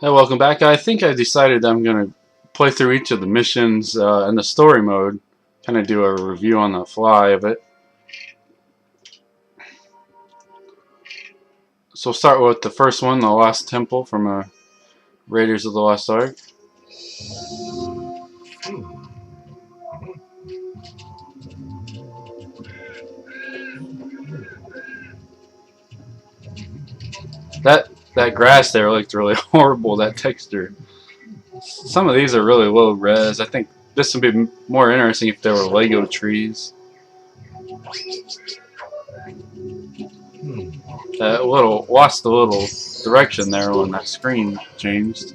Hey, welcome back. I think I decided I'm going to play through each of the missions in the story mode, kind of do a review on the fly of it. So we'll start with the first one, the Lost Temple from Raiders of the Lost Ark. That grass there looked really horrible, that texture. Some of these are really low res. I think this would be more interesting if there were Lego trees. That little lost a little direction there when that screen changed.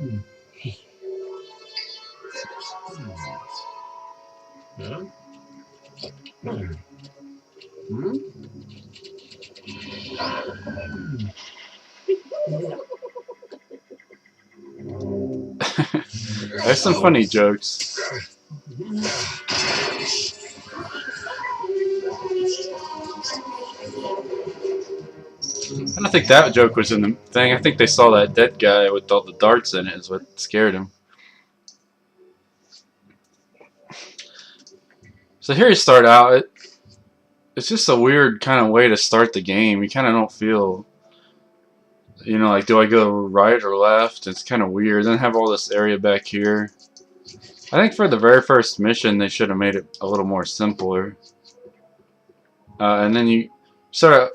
There's some funny jokes. I don't think that joke was in the thing. I think they saw that dead guy with all the darts in it is what scared him. So here you start out. It's just a weird kind of way to start the game. You kind of don't feel, you know, like, do I go right or left? It's kind of weird. Then have all this area back here. I think for the very first mission, they should have made it a little more simpler. And then you start out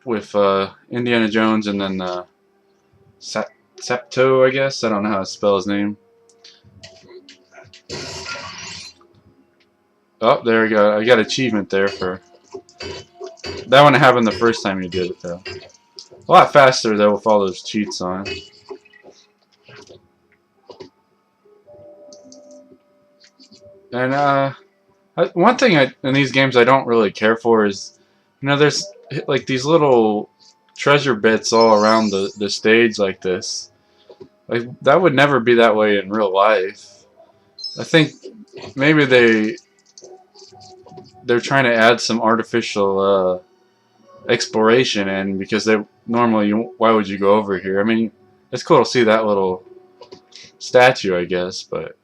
with Indiana Jones and then Septo, I guess. I don't know how to spell his name. Oh, there we go. I got achievement there for that one. Happened the first time you did it, though. A lot faster though with all those cheats on. And one thing in these games I don't really care for is, you know, there's like these little treasure bits all around the stage like this. Like that would never be that way in real life. I think maybe they're trying to add some artificial exploration in, because they normally, why would you go over here? I mean, it's cool to see that little statue, I guess, but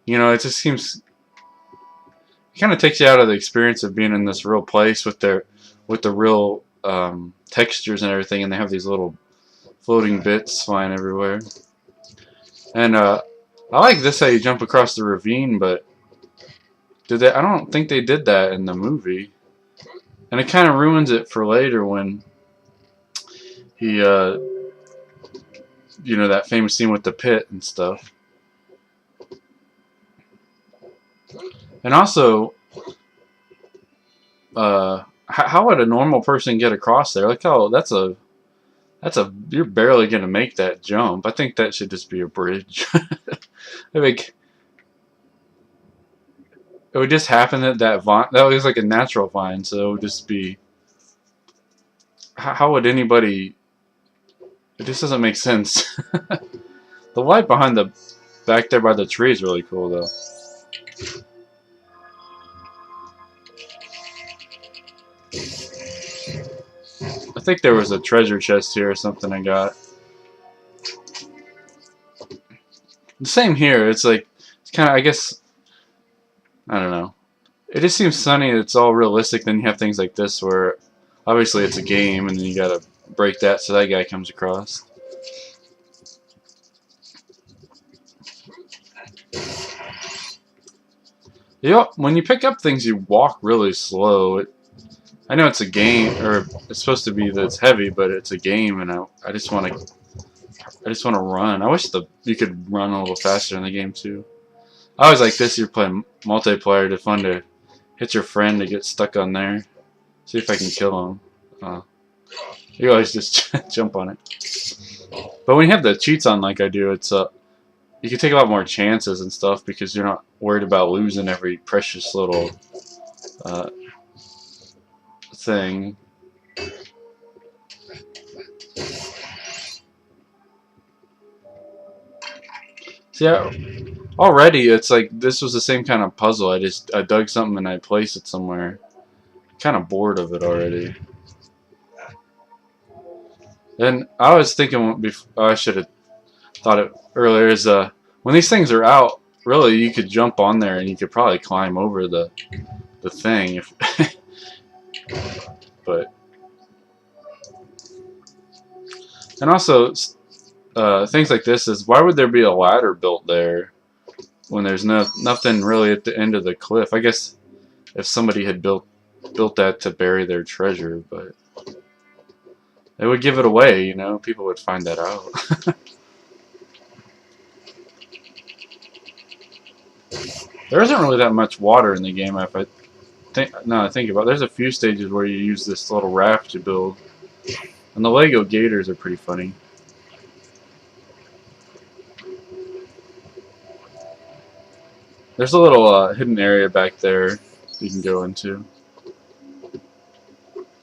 you know, it just seems, it kind of takes you out of the experience of being in this real place with the real textures and everything, and they have these little floating bits flying everywhere. And I like this, how you jump across the ravine, but I don't think they did that in the movie. And it kind of ruins it for later when he, you know, that famous scene with the pit and stuff. And also, how would a normal person get across there? Like, oh, you're barely gonna make that jump. I think that should just be a bridge. I think it would just happen that was like a natural vine, so it would just be. How would anybody? It just doesn't make sense. The light behind back there by the tree is really cool, though. I think there was a treasure chest here or something I got. The same here. It's like, it's kind of, I guess, I don't know. It just seems sunny. It's all realistic. Then you have things like this where obviously it's a game, and then you gotta break that so that guy comes across. You know, when you pick up things, you walk really slow. I know it's a game, or it's supposed to be that it's heavy, but it's a game, and I just want to run. I wish you could run a little faster in the game too. I always like this. You're playing multiplayer. It's fun to hit your friend to get stuck on there. See if I can kill him. You always just jump on it. But when you have the cheats on like I do, it's you can take a lot more chances and stuff because you're not worried about losing every precious little thing. See, already it's like this was the same kind of puzzle. I dug something and I placed it somewhere. Kind of bored of it already. And I was thinking before, I should have thought it earlier. Is when these things are out, really you could jump on there and you could probably climb over the thing. If but and also things like this is why would there be a ladder built there when there's nothing really at the end of the cliff? I guess if somebody had built that to bury their treasure, but they would give it away, you know, people would find that out. There isn't really that much water in the game if I think about it. There's a few stages where you use this little raft to build, and the Lego gators are pretty funny. There's a little hidden area back there you can go into.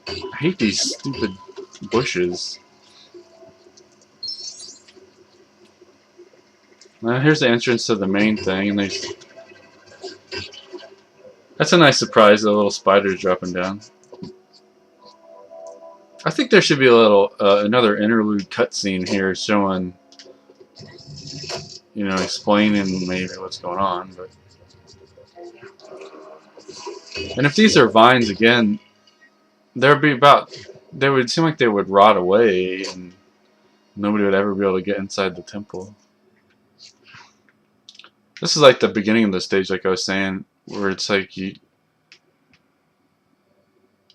I hate these stupid bushes. Now here's the entrance to the main thing, and that's a nice surprise, the little spiders dropping down. I think there should be a little another interlude cutscene here showing, you know, explaining maybe what's going on. But and if these are vines again, they would seem like they would rot away, and nobody would ever be able to get inside the temple. This is like the beginning of the stage, like I was saying, where it's like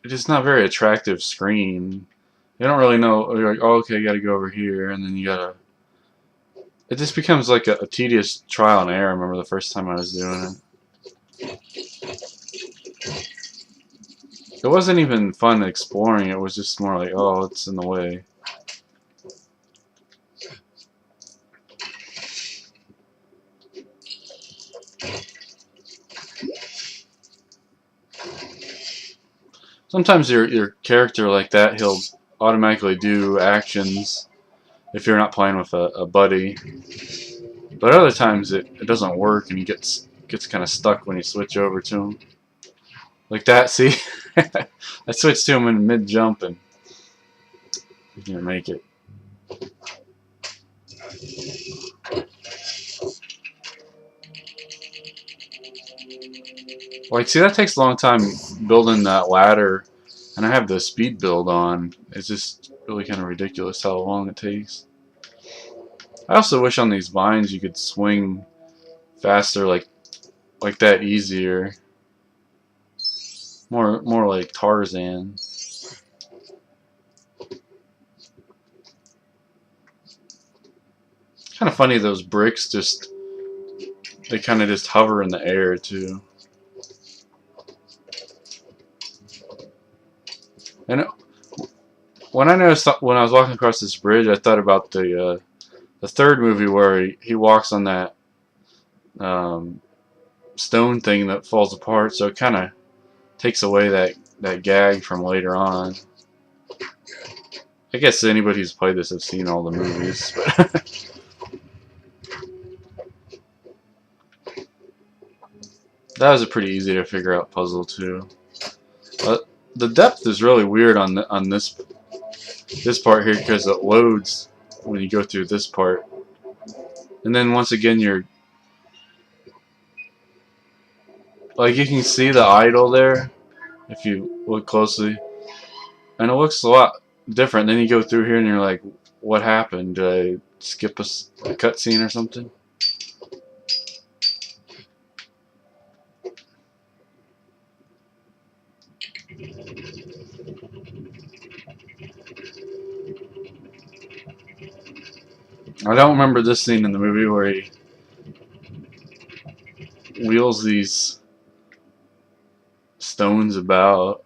it's not a very attractive screen. You don't really know. You're like, oh, okay, you got to go over here, and then you gotta. It just becomes like a tedious trial and error. I remember the first time I was doing it. It wasn't even fun exploring. It was just more like, oh, it's in the way. Sometimes your character like that, he'll automatically do actions if you're not playing with a buddy. But other times it doesn't work and he gets kind of stuck when you switch over to him. Like that, see? I switched to him in mid-jump and he didn't make it. Like, see, that takes a long time building that ladder, and I have the speed build on. It's just really kind of ridiculous how long it takes. I also wish on these vines you could swing faster, like that, easier. More like Tarzan. Kind of funny those bricks they kind of just hover in the air too. And when I was walking across this bridge, I thought about the third movie where he walks on that stone thing that falls apart, so it kind of takes away that gag from later on. I guess anybody who's played this has seen all the movies. That was a pretty easy to figure out puzzle too. The depth is really weird on this part here because it loads when you go through this part, and then once again you're like, you can see the idol there if you look closely, and it looks a lot different. Then you go through here and you're like, what happened? Did I skip a cutscene or something? I don't remember this scene in the movie where he wheels these stones about.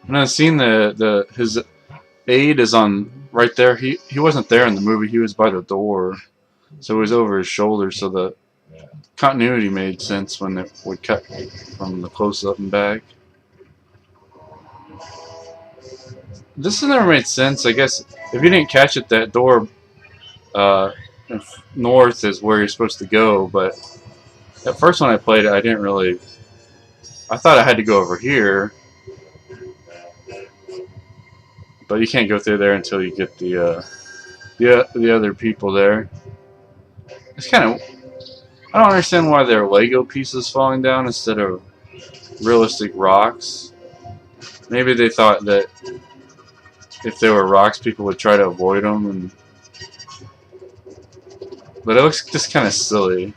And I've seen his aide is on right there. He wasn't there in the movie. He was by the door, so it was over his shoulder. So the continuity made sense when it would cut from the close up and back. This has never made sense. I guess if you didn't catch it, that door uh, north is where you're supposed to go. But at first when I played it, I didn't really. I thought I had to go over here, but you can't go through there until you get the other people there. It's kind of. I don't understand why they're Lego pieces falling down instead of realistic rocks. Maybe they thought that if they were rocks, people would try to avoid them. But it looks just kind of silly.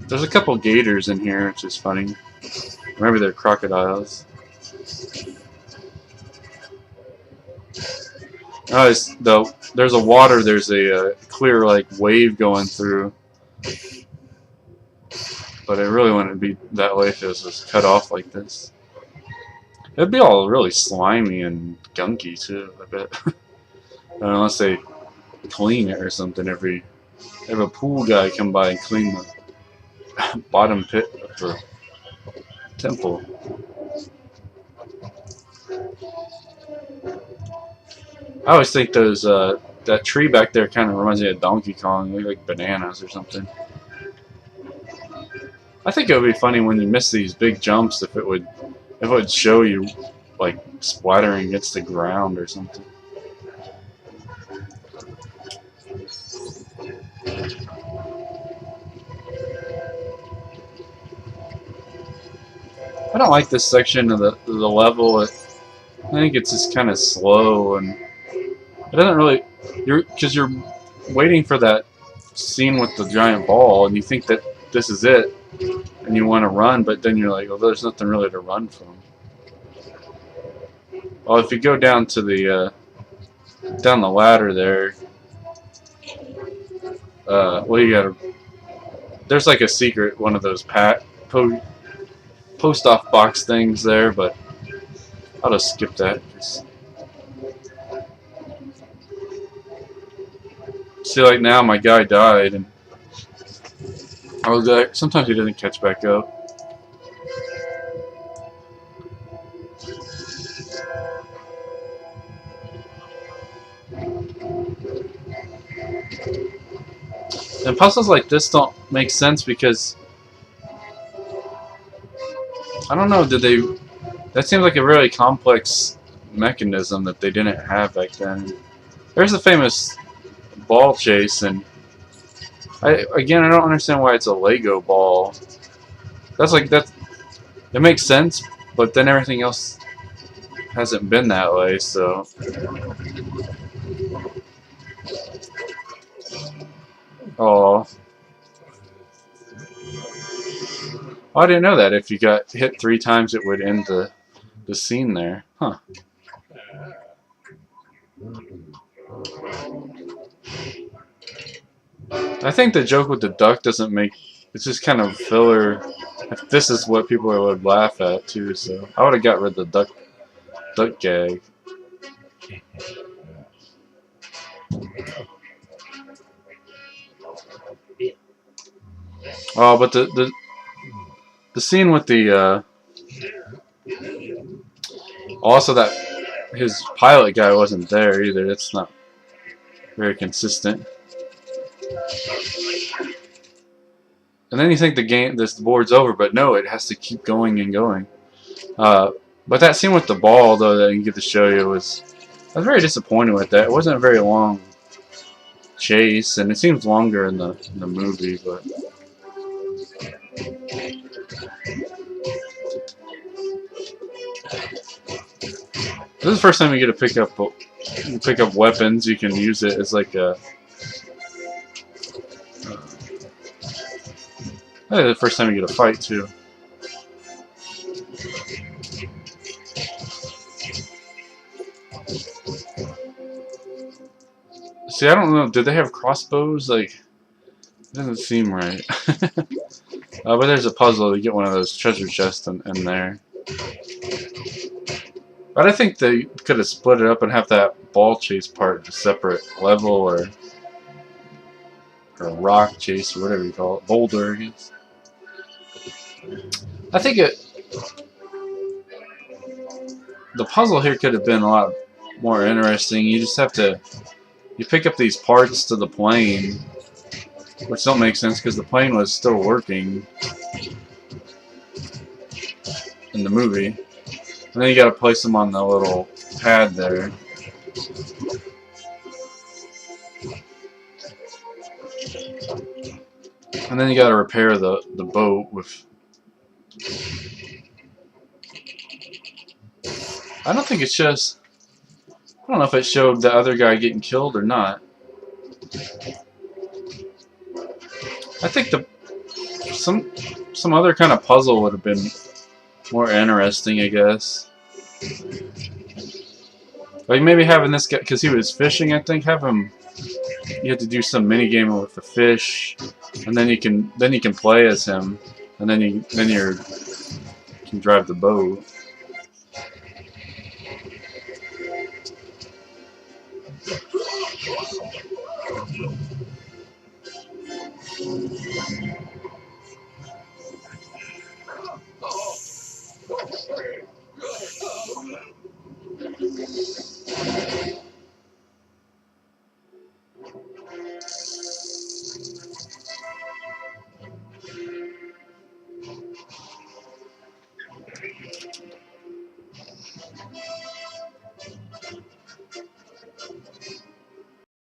There's a couple gators in here, which is funny. Maybe they're crocodiles. Oh, there's a water. There's a clear like wave going through. But it really wouldn't be that way if it was cut off like this. It'd be all really slimy and gunky too, I bet. Unless they clean it or something every. Have a pool guy come by and clean the bottom pit of the temple. I always think those that tree back there kind of reminds me of Donkey Kong. They look like bananas or something. I think it would be funny when you miss these big jumps if it would show you like splattering against the ground or something. I don't like this section of the level. I think it's just kind of slow and it doesn't really. Because you're waiting for that scene with the giant ball and you think that this is it and you want to run, but then you're like, well, there's nothing really to run from. Well, if you go down to the down the ladder there, well, you gotta. There's like a secret one of those post-off box things there, but I'll just skip that. See, like now my guy died, and I was like, sometimes he doesn't catch back up. And puzzles like this don't make sense because I don't know. That seems like a really complex mechanism that they didn't have back then. There's a famous ball chase, and I don't understand why it's a Lego ball. It makes sense, but then everything else hasn't been that way, so. Oh. I didn't know that if you got hit 3 times it would end the scene there. Huh. I think the joke with the duck doesn't make. It's just kind of filler. If this is what people would laugh at too, so I would have got rid of the duck gag. Oh, but the scene with the also that his pilot guy wasn't there either. That's not very consistent. And then you think the board's over, but no, it has to keep going and going. But that scene with the ball, though, that I didn't get to show you, I was very disappointed with that. It wasn't a very long chase, and it seems longer in the movie, but. This is the first time you get to pick up weapons. You can use it as like a. I think the first time you get a fight too. See, I don't know. Did they have crossbows? Like, it doesn't seem right. But there's a puzzle to get one of those treasure chests in there. But I think they could have split it up and have that ball chase part a separate level or rock chase or whatever you call it, boulder. I guess. I think the puzzle here could have been a lot more interesting. You just have to pick up these parts to the plane, which don't make sense because the plane was still working in the movie. And then you got to place them on the little pad there. And then you got to repair the boat with. I don't think it's just. I don't know if it showed the other guy getting killed or not. I think some other kind of puzzle would have been more interesting, I guess. Like maybe having this guy, because he was fishing, I think, have him. You have to do some mini game with the fish, and then you can play as him, and then you can drive the boat.